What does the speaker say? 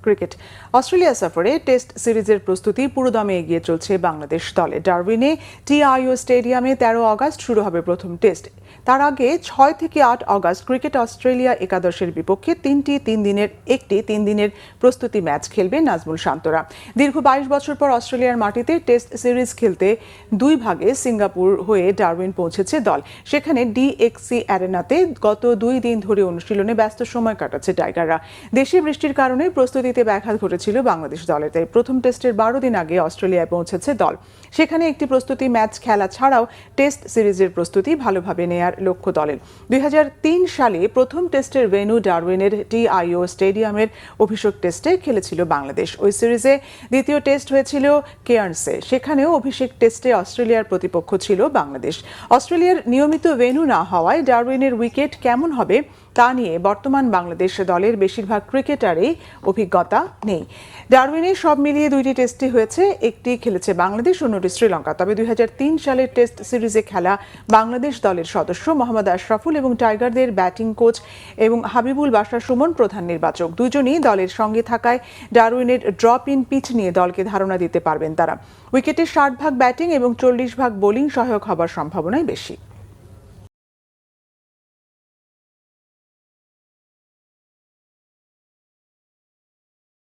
Cricket. Australia সফরে test সিরিজের প্রস্তুতি পুরোদমে এগিয়ে চলছে বাংলাদেশ দলে। ডারউইনে টিআইও স্টেডিয়ামে 13 আগস্ট শুরু হবে প্রথম টেস্ট। তার আগে 6 থেকে 8 আগস্ট ক্রিকেট অস্ট্রেলিয়া একাদশের বিপক্ষে একটি তিন দিনের প্রস্তুতি ম্যাচ খেলবে নাজমুল শান্তরা। দীর্ঘ 22 বছর পর অস্ট্রেলিয়ার মাটিতে টেস্ট সিরিজ খেলতে দুই ভাগে সিঙ্গাপুর হয়ে ডারউইন পৌঁছেছে দল। সেখানে ডিএক্সি অ্যারেনাতে গত 2 দিন ধরে অনুশীলনে ব্যস্ত সময় কাটাচ্ছে টাইগাররা। দেশে বৃষ্টির কারণে প্রস্তুতিতে ব্যাঘাত ঘটেছিল বাংলাদেশ দলের, তাই প্রথম টেস্টের 12 দিন আগে অস্ট্রেলিয়ায় পৌঁছেছে দল। সেখানে একটি প্রস্তুতি ম্যাচ খেলা ছাড়াও টেস্ট সিরিজের প্রস্তুতি ভালোভাবে নেয়ার লক্ষ্য দলের। 2003 সালে প্রথম টেস্টের ভেন্যু ডারউইনের টিআইও স্টেডিয়ামের অভিষেক টেস্টে খেলেছিল বাংলাদেশ। ওই সিরিজে দ্বিতীয় টেস্ট হয়েছিল কেয়ার্নসে। সেখানেও অভিষেক টেস্টে অস্ট্রেলিয়ার প্রতিপক্ষ ছিল বাংলাদেশ। অস্ট্রেলিয়ার নিয়মিত ভেন্যু না হওয়ায় ডারউইনের উইকেট কেমন হবে তা নিয়ে বর্তমান বাংলাদেশ দলের বেশিরভাগ ক্রিকেটারই অভিজ্ঞতা নেই। ডারউইনে সব মিলিয়ে 2টি টেস্টই হয়েছে, একটি খেলেছে বাংলাদেশ, অন্যটি শ্রীলঙ্কা। তবে 2003 সালের টেস্ট সিরিজে খেলা বাংলাদেশ দলের সদস্য মোহাম্মদ আশরাফুল এবং টাইগারদের ব্যাটিং কোচ এবং হাবিবুল বাশার সুমন প্রধান নির্বাচক। দুজনই দলের সঙ্গে থাকায় ডারউইনের ড্রপ ইন পিচ নিয়ে দলকে ধারণা দিতে পারবেন তারা। উইকেটে 60 ভাগ ব্যাটিং এবং 40 ভাগ বোলিং সহায়ক হবার সম্ভাবনাই বেশি।